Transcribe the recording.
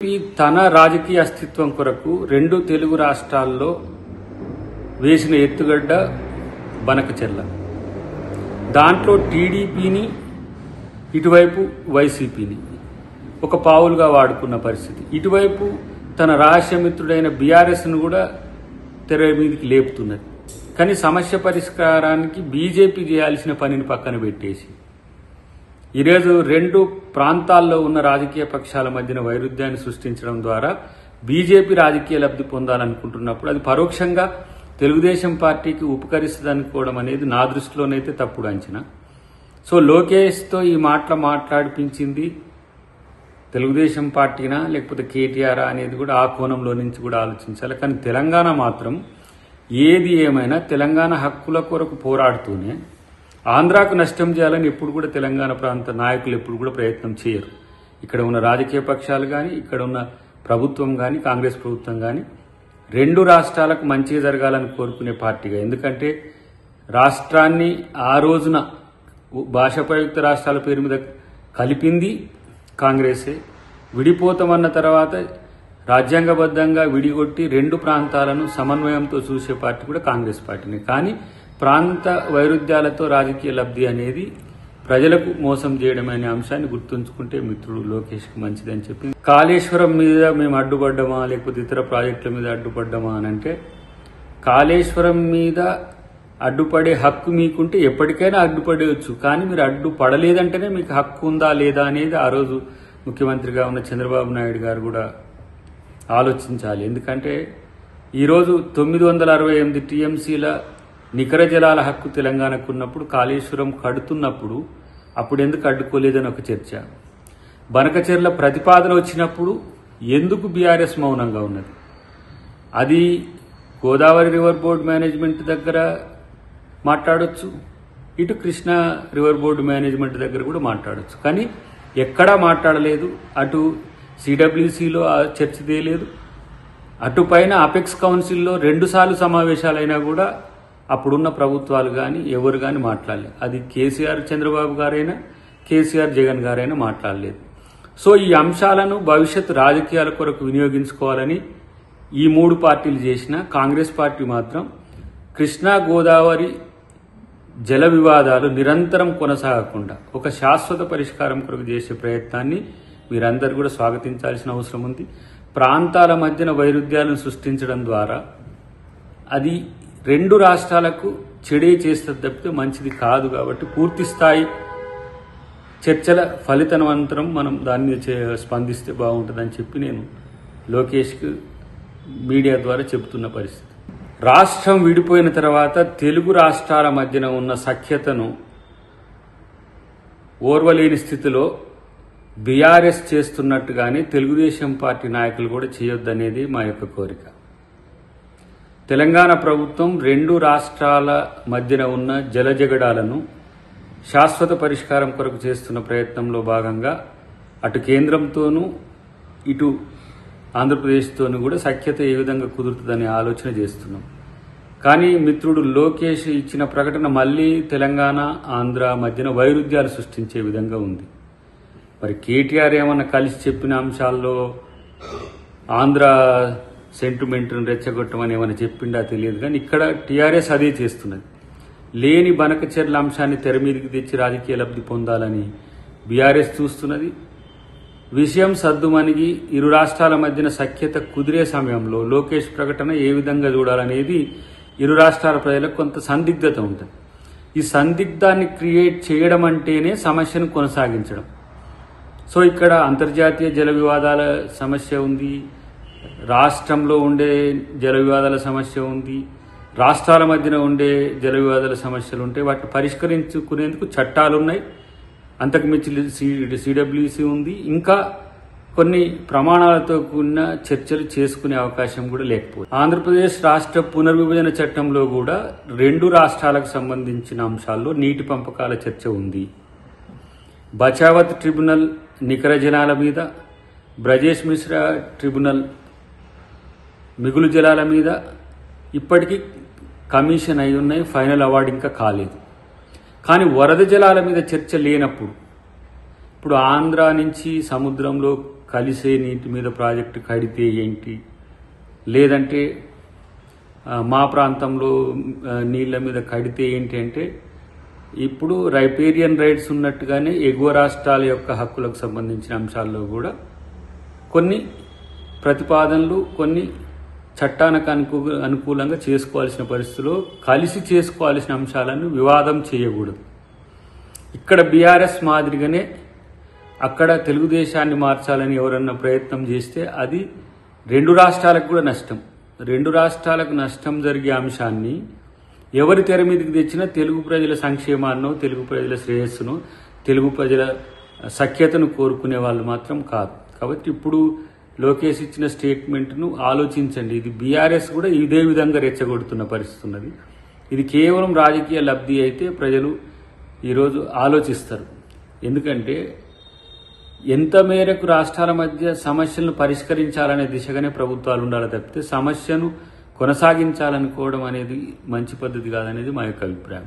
తన రాజకీయ అస్తిత్వం కొరకు రెండు తెలుగు రాష్ట్రాల్లో వేసిన ఎత్తుగడ్డ బనకచెర్ల. దాంట్లో టీడీపీని ఇటువైపు వైసీపీని ఒక పావులుగా వాడుకున్న పరిస్థితి. ఇటువైపు తన రహస్యమిత్రుడైన బీఆర్ఎస్ను కూడా తెర మీదకి లేపుతున్నది. కానీ సమస్య పరిష్కారానికి బీజేపీ చేయాల్సిన పనిని పక్కన పెట్టేసి ఈరోజు రెండు ప్రాంతాల్లో ఉన్న రాజకీయ పక్షాల మధ్యన వైరుధ్యాన్ని సృష్టించడం ద్వారా బీజేపీ రాజకీయ లబ్ధి పొందాలనుకుంటున్నప్పుడు అది పరోక్షంగా తెలుగుదేశం పార్టీకి ఉపకరిస్తుంది అనుకోవడం అనేది నా దృష్టిలోనైతే తప్పుడు అంచనా. సో లోకేష్తో ఈ మాట్లాడిపించింది తెలుగుదేశం పార్టీనా లేకపోతే కేటీఆర్ అనేది కూడా ఆ కోణంలో నుంచి కూడా ఆలోచించాలి. కానీ తెలంగాణ మాత్రం ఏది ఏమైనా తెలంగాణ హక్కుల కొరకు పోరాడుతూనే ఆంధ్రాకు నష్టం చేయాలని ఎప్పుడు కూడా తెలంగాణ ప్రాంత నాయకులు ఎప్పుడు కూడా ప్రయత్నం చేయరు. ఇక్కడ ఉన్న రాజకీయ పక్షాలు కానీ ఇక్కడ ఉన్న ప్రభుత్వం కానీ కాంగ్రెస్ ప్రభుత్వం కానీ రెండు రాష్ట్రాలకు మంచిగా జరగాలని కోరుకునే పార్టీగా. ఎందుకంటే రాష్ట్రాన్ని ఆ రోజున భాషాప్రయుక్త రాష్ట్రాల పేరు మీద కలిపింది కాంగ్రెసే. విడిపోతామన్న తర్వాత రాజ్యాంగబద్ధంగా విడిగొట్టి రెండు ప్రాంతాలను సమన్వయంతో చూసే పార్టీ కూడా కాంగ్రెస్ పార్టీనే. కానీ ప్రాంత వైరుధ్యాలతో రాజకీయ లబ్ధి అనేది ప్రజలకు మోసం చేయడం అనే అంశాన్ని గుర్తుంచుకుంటే మిత్రుడు లోకేష్కి మంచిదని చెప్పి, కాళేశ్వరం మీద మేము అడ్డుపడ్డామా లేకపోతే ఇతర ప్రాజెక్టుల మీద అడ్డుపడ్డామా అని అంటే, కాళేశ్వరం మీద అడ్డుపడే హక్కు మీకుంటే ఎప్పటికైనా అడ్డుపడవచ్చు. కానీ మీరు అడ్డుపడలేదంటేనే మీకు హక్కు ఉందా లేదా అనేది ఆ రోజు ముఖ్యమంత్రిగా ఉన్న చంద్రబాబు నాయుడు గారు కూడా ఆలోచించాలి. ఎందుకంటే ఈరోజు 968 టీఎంసీల నికర జలాల హక్కు తెలంగాణకు ఉన్నప్పుడు కాళేశ్వరం కడుతున్నప్పుడు అప్పుడు ఎందుకు అడ్డుకోలేదని ఒక చర్చ. బనకచెర్ల ప్రతిపాదన వచ్చినప్పుడు ఎందుకు బీఆర్ఎస్ మౌనంగా ఉన్నది? అది గోదావరి రివర్ బోర్డు మేనేజ్మెంట్ దగ్గర మాట్లాడొచ్చు, ఇటు కృష్ణా రివర్ బోర్డు మేనేజ్మెంట్ దగ్గర కూడా మాట్లాడొచ్చు. కానీ ఎక్కడా మాట్లాడలేదు. అటు సిడబ్ల్యూసీలో ఆ చర్చ తేలేదు, అటు పైన అపెక్స్ కౌన్సిల్లో 2 సార్లు సమావేశాలైనా కూడా అప్పుడున్న ప్రభుత్వాలు కానీ ఎవరు కానీ మాట్లాడలేదు. అది కేసీఆర్ చంద్రబాబు గారైనా కేసీఆర్ జగన్ గారైనా మాట్లాడలేదు. సో ఈ అంశాలను భవిష్యత్తు రాజకీయాల కొరకు వినియోగించుకోవాలని ఈ 3 పార్టీలు చేసిన కాంగ్రెస్ పార్టీ మాత్రం కృష్ణా గోదావరి జల వివాదాలు నిరంతరం కొనసాగకుండా ఒక శాశ్వత పరిష్కారం కొరకు చేసే ప్రయత్నాన్ని మీరందరూ కూడా స్వాగతించాల్సిన అవసరం ఉంది. ప్రాంతాల మధ్యన వైరుధ్యాలను సృష్టించడం ద్వారా అది రెండు రాష్ట్రాలకు చెడే చేస్తుంది తప్పితే మంచిది కాదు. కాబట్టి పూర్తి స్థాయి చర్చల ఫలితానంతరం మనం దాని మీద స్పందిస్తే బాగుంటుందని చెప్పి నేను లోకేష్కి మీడియా ద్వారా చెబుతున్న పరిస్థితి. రాష్ట్రం విడిపోయిన తర్వాత తెలుగు రాష్ట్రాల మధ్యన ఉన్న సఖ్యతను ఓర్వలేని స్థితిలో బీఆర్ఎస్ చేస్తున్నట్టుగానే తెలుగుదేశం పార్టీ నాయకులు కూడా చేయొద్దనేది మా యొక్క కోరిక. తెలంగాణ ప్రభుత్వం రెండు రాష్ట్రాల మధ్యన ఉన్న జలజగడాలను శాశ్వత పరిష్కారం కొరకు చేస్తున్న ప్రయత్నంలో భాగంగా అటు కేంద్రంతోనూ ఇటు ఆంధ్రప్రదేశ్తోనూ కూడా సఖ్యత ఏ విధంగా కుదురుతుందనే ఆలోచన చేస్తున్నాం. కానీ మిత్రుడు లోకేష్ ఇచ్చిన ప్రకటన మళ్లీ తెలంగాణ ఆంధ్ర మధ్యన వైరుధ్యాలు సృష్టించే విధంగా ఉంది. మరి కేటీఆర్ ఏమన్నా కలిసి చెప్పిన అంశాల్లో ఆంధ్ర సెంటిమెంట్ను రెచ్చగొట్టమని ఏమైనా చెప్పిండా తెలియదు. కానీ ఇక్కడ టీఆర్ఎస్ అదే చేస్తున్నది. లేని బనకచెర్ల అంశాన్ని తెర మీదకి తెచ్చి రాజకీయ లబ్ధి పొందాలని బీఆర్ఎస్ చూస్తున్నది. విషయం సద్దుమణిగి ఇరు రాష్ట్రాల మధ్యన సఖ్యత కుదిరే సమయంలో లోకేష్ ప్రకటన ఏ విధంగా చూడాలనేది ఇరు రాష్ట్రాల ప్రజలకు కొంత సందిగ్ధత ఉంటుంది. ఈ సందిగ్ధాన్ని క్రియేట్ చేయడం అంటేనే సమస్యను కొనసాగించడం. సో ఇక్కడ అంతర్జాతీయ జల వివాదాల సమస్య ఉంది, రాష్ట్రంలో ఉండే జల వివాదాల సమస్య ఉంది, రాష్ట్రాల మధ్యన ఉండే జల వివాదాల సమస్యలు ఉంటాయి. వాటిని పరిష్కరించుకునేందుకు చట్టాలున్నాయి, అంతకు మించి సిడబ్ల్యూసీ ఉంది, ఇంకా కొన్ని ప్రమాణాలతో కూడిన చర్చలు చేసుకునే అవకాశం కూడా లేకపోతే. ఆంధ్రప్రదేశ్ రాష్ట్ర పునర్విభజన చట్టంలో కూడా రెండు రాష్ట్రాలకు సంబంధించిన అంశాల్లో నీటి పంపకాల చర్చ ఉంది. బచావత్ ట్రిబ్యునల్ నికర జలాల మీద, బ్రజేష్ మిశ్రా ట్రిబ్యునల్ మిగులు జలాల మీద ఇప్పటికీ కమిషన్ అయి ఉన్నాయి, ఫైనల్ అవార్డు ఇంకా కాలేదు. కానీ వరద జలాల మీద చర్చ లేనప్పుడు ఇప్పుడు ఆంధ్ర నుంచి సముద్రంలో కలిసే నీటి మీద ప్రాజెక్టు కడితే ఏంటి, లేదంటే మా ప్రాంతంలో నీళ్ళ మీద కడితే ఏంటి అంటే, ఇప్పుడు రైపేరియన్ రైట్స్ ఉన్నట్టుగానే ఎగువ రాష్ట్రాల యొక్క హక్కులకు సంబంధించిన అంశాల్లో కూడా కొన్ని ప్రతిపాదనలు, కొన్ని చట్టానికి అనుకూలంగా చేసుకోవాల్సిన పరిస్థితుల్లో కలిసి చేసుకోవాల్సిన అంశాలను వివాదం చేయకూడదు. ఇక్కడ బీఆర్ఎస్ మాదిరిగానే అక్కడ తెలుగుదేశాన్ని మార్చాలని ఎవరన్నా ప్రయత్నం చేస్తే అది రెండు రాష్ట్రాలకు కూడా నష్టం. రెండు రాష్ట్రాలకు నష్టం జరిగే అంశాన్ని ఎవరి తెర మీదకి తెచ్చినా తెలుగు ప్రజల సంక్షేమాన్నో, తెలుగు ప్రజల శ్రేయస్సును, తెలుగు ప్రజల సఖ్యతను కోరుకునే వాళ్ళు మాత్రం కాదు. కాబట్టి ఇప్పుడు లోకేష్ ఇచ్చిన స్టేట్మెంట్ను ఆలోచించండి. ఇది బీఆర్ఎస్ కూడా ఇదే విధంగా రెచ్చగొడుతున్న పరిస్థితి ఉన్నది. ఇది కేవలం రాజకీయ లబ్ధి అయితే ప్రజలు ఈరోజు ఆలోచిస్తారు. ఎందుకంటే ఎంత మేరకు రాష్ట్రాల మధ్య సమస్యలను పరిష్కరించాలనే దిశగానే ప్రభుత్వాలు ఉండాలి తప్పితే సమస్యను కొనసాగించాలనుకోవడం అనేది మంచి పద్ధతి కాదనేది మా యొక్క అభిప్రాయం.